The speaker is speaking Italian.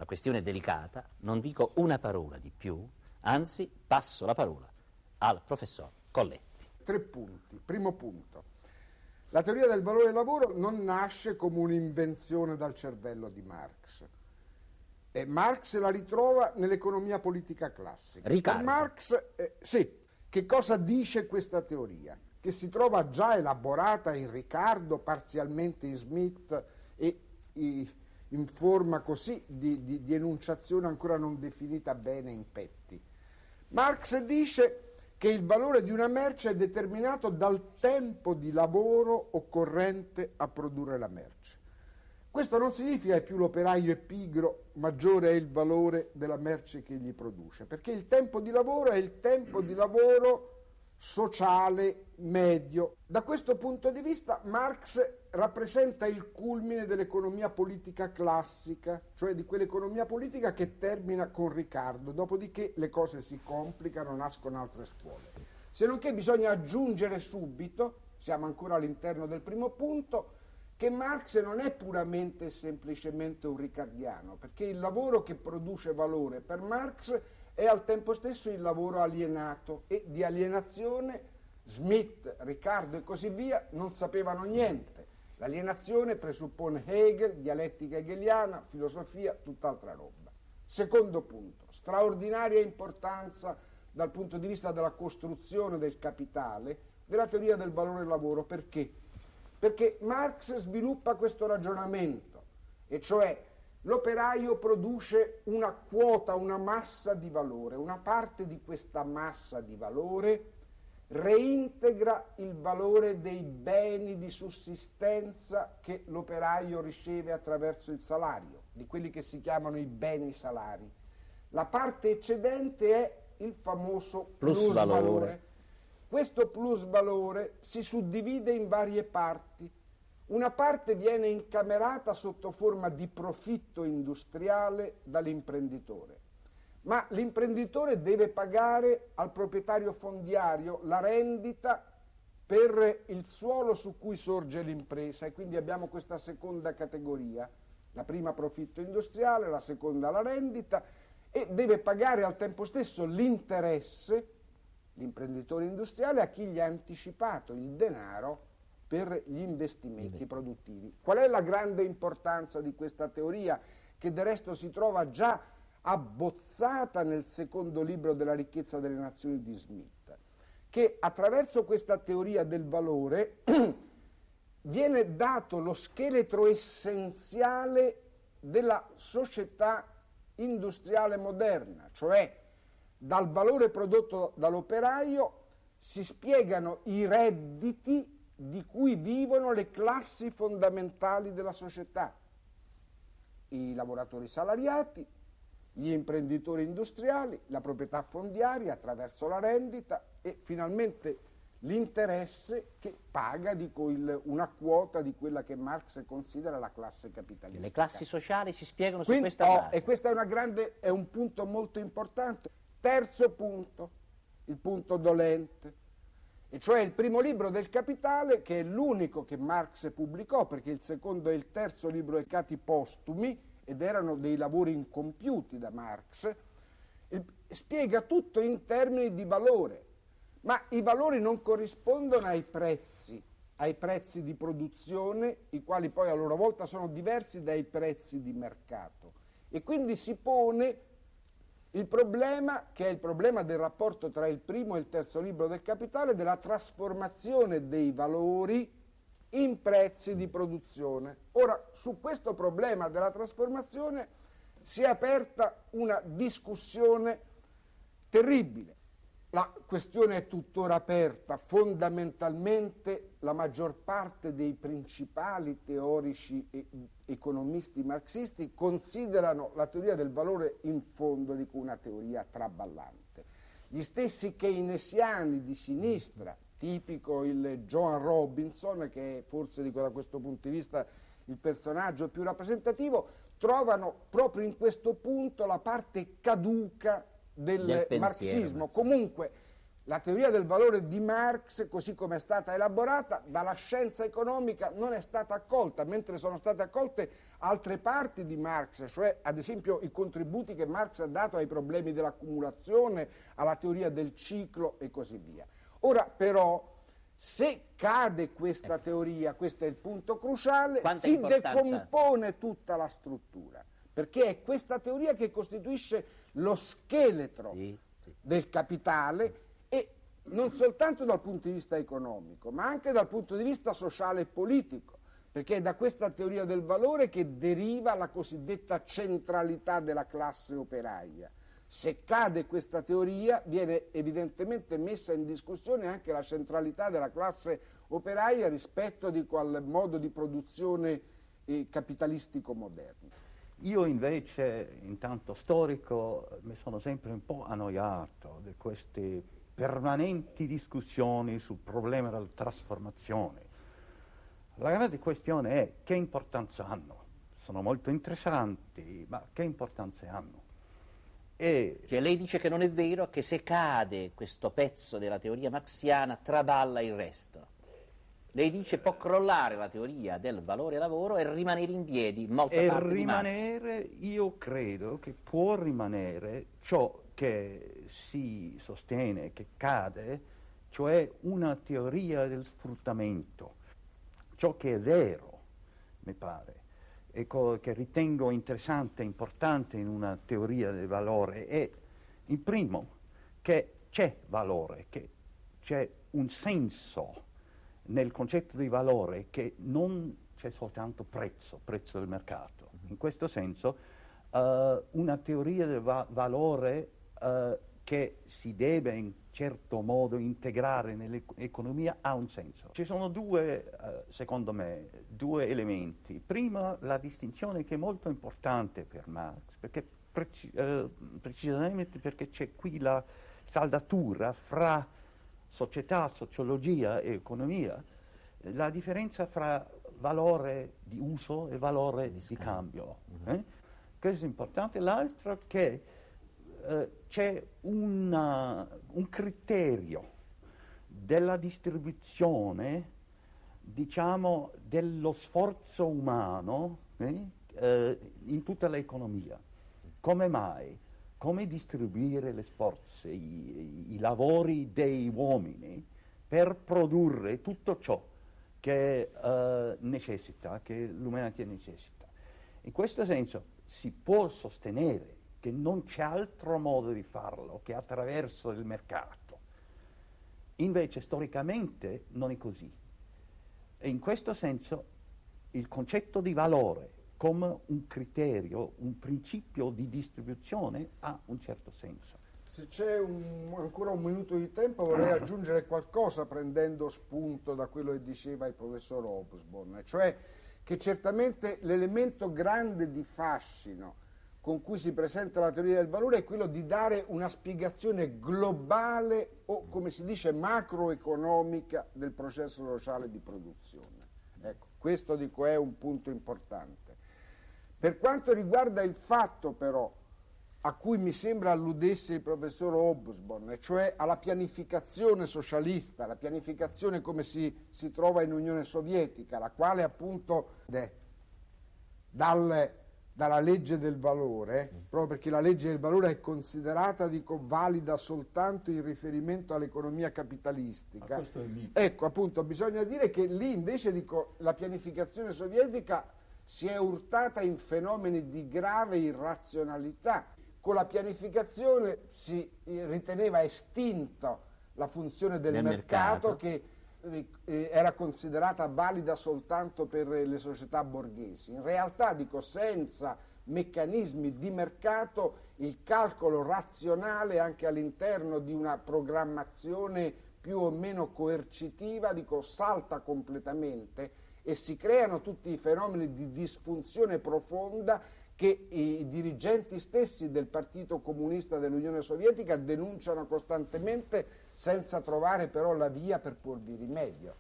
la questione è delicata, non dico una parola di più, anzi passo la parola al professor Colletti. 3 punti. Primo punto. La teoria del valore del lavoro non nasce come un'invenzione dal cervello di Marx. E Marx la ritrova nell'economia politica classica. Riccardo. Marx, sì, che cosa dice questa teoria? Che si trova già elaborata in Riccardo, parzialmente in Smith e in forma così di enunciazione ancora non definita bene in Petti. Marx dice che il valore di una merce è determinato dal tempo di lavoro occorrente a produrre la merce. Questo non significa che più l'operaio è pigro, maggiore è il valore della merce che egli produce, perché il tempo di lavoro è il tempo di lavoro sociale medio. Da questo punto di vista Marx rappresenta il culmine dell'economia politica classica, cioè di quell'economia politica che termina con Riccardo, dopodiché le cose si complicano, nascono altre scuole. Se non che bisogna aggiungere subito, siamo ancora all'interno del primo punto, che Marx non è puramente e semplicemente un riccardiano, perché il lavoro che produce valore per Marx è al tempo stesso il lavoro alienato, e di alienazione Smith, Riccardo e così via non sapevano niente. L'alienazione presuppone Hegel, dialettica hegeliana, filosofia, tutt'altra roba. Secondo punto, straordinaria importanza dal punto di vista della costruzione del capitale, della teoria del valore del lavoro. Perché? Perché Marx sviluppa questo ragionamento, e cioè l'operaio produce una quota, una massa di valore, una parte di questa massa di valore reintegra il valore dei beni di sussistenza che l'operaio riceve attraverso il salario, di quelli che si chiamano i beni salari. La parte eccedente è il famoso plusvalore. Questo plusvalore si suddivide in varie parti. Una parte viene incamerata sotto forma di profitto industriale dall'imprenditore, ma l'imprenditore deve pagare al proprietario fondiario la rendita per il suolo su cui sorge l'impresa, e quindi abbiamo questa seconda categoria, la prima profitto industriale, la seconda la rendita, e deve pagare al tempo stesso l'interesse, l'imprenditore industriale, a chi gli ha anticipato il denaro per gli investimenti produttivi. Qual è la grande importanza di questa teoria, che del resto si trova già abbozzata nel secondo libro della ricchezza delle nazioni di Smith? Che attraverso questa teoria del valore viene dato lo scheletro essenziale della società industriale moderna, cioè dal valore prodotto dall'operaio si spiegano i redditi di cui vivono le classi fondamentali della società: i lavoratori salariati, gli imprenditori industriali, la proprietà fondiaria attraverso la rendita e finalmente l'interesse che paga, dico, una quota di quella che Marx considera la classe capitalistica. Le classi sociali si spiegano su questa base. E questo è un punto molto importante. Terzo punto, il punto dolente, e cioè il primo libro del Capitale, che è l'unico che Marx pubblicò, perché il secondo e il terzo libro dedicati postumi, ed erano dei lavori incompiuti da Marx, spiega tutto in termini di valore, ma i valori non corrispondono ai prezzi di produzione, i quali poi a loro volta sono diversi dai prezzi di mercato, e quindi si pone il problema, che è il problema del rapporto tra il primo e il terzo libro del Capitale, della trasformazione dei valori in prezzi di produzione. Ora, su questo problema della trasformazione si è aperta una discussione terribile. La questione è tuttora aperta. Fondamentalmente la maggior parte dei principali teorici e economisti marxisti considerano la teoria del valore in fondo di una teoria traballante. Gli stessi keynesiani di sinistra, tipico il Joan Robinson, che è forse da questo punto di vista il personaggio più rappresentativo, trovano proprio in questo punto la parte caduca del marxismo. Comunque la teoria del valore di Marx, così come è stata elaborata dalla scienza economica, non è stata accolta, mentre sono state accolte altre parti di Marx, cioè ad esempio i contributi che Marx ha dato ai problemi dell'accumulazione, alla teoria del ciclo e così via. Ora però, se cade questa teoria, questo è il punto cruciale, si decompone tutta la struttura, perché è questa teoria che costituisce lo scheletro del capitale, e non soltanto dal punto di vista economico, ma anche dal punto di vista sociale e politico, perché è da questa teoria del valore che deriva la cosiddetta centralità della classe operaia. Se cade questa teoria, viene evidentemente messa in discussione anche la centralità della classe operaia rispetto di qual modo di produzione capitalistico moderno. Io invece, in tanto storico, mi sono sempre un po' annoiato di queste permanenti discussioni sul problema della trasformazione. La grande questione è: che importanza hanno? Sono molto interessanti, ma che importanza hanno? Cioè lei dice che non è vero che se cade questo pezzo della teoria marxiana traballa il resto. Lei dice può crollare la teoria del valore lavoro e rimanere in piedi molta parte di Marx. Io credo che può rimanere ciò che si sostiene, che cade, cioè una teoria del sfruttamento. Ciò che è vero, mi pare, e che ritengo interessante e importante in una teoria del valore è, in primo, che c'è valore, che c'è un senso nel concetto di valore, che non c'è soltanto prezzo del mercato. In questo senso una teoria del valore che si deve in certo modo integrare nell'economia ha un senso. Ci sono secondo me, due elementi. Prima, la distinzione che è molto importante per Marx, perché precisamente perché c'è qui la saldatura fra società, sociologia e economia, la differenza fra valore di uso e valore di cambio. Questo è importante. L'altro che c'è un criterio della distribuzione, diciamo, dello sforzo umano in tutta l'economia. Come mai? Come distribuire le sforzi, i lavori dei uomini per produrre tutto ciò che necessita, che l'umanità necessita. In questo senso si può sostenere che non c'è altro modo di farlo che attraverso il mercato. Invece storicamente non è così. E in questo senso il concetto di valore come un criterio, un principio di distribuzione ha un certo senso. Se c'è ancora un minuto di tempo, vorrei aggiungere qualcosa prendendo spunto da quello che diceva il professor Hobsbawm, cioè che certamente l'elemento grande di fascino con cui si presenta la teoria del valore è quello di dare una spiegazione globale o, come si dice, macroeconomica del processo sociale di produzione. Ecco, questo dico è un punto importante. Per quanto riguarda il fatto però a cui mi sembra alludesse il professor Hobsbawm, cioè alla pianificazione socialista, la pianificazione come si trova in Unione Sovietica, la quale appunto dalla legge del valore, proprio perché la legge del valore è considerata, dico, valida soltanto in riferimento all'economia capitalistica. Questo è il mito. Ecco, appunto, bisogna dire che lì invece, dico, la pianificazione sovietica si è urtata in fenomeni di grave irrazionalità. Con la pianificazione si riteneva estinta la funzione del mercato che era considerata valida soltanto per le società borghesi. In realtà, dico, senza meccanismi di mercato il calcolo razionale anche all'interno di una programmazione più o meno coercitiva, dico, salta completamente e si creano tutti i fenomeni di disfunzione profonda che i dirigenti stessi del Partito Comunista dell'Unione Sovietica denunciano costantemente senza trovare però la via per porvi rimedio.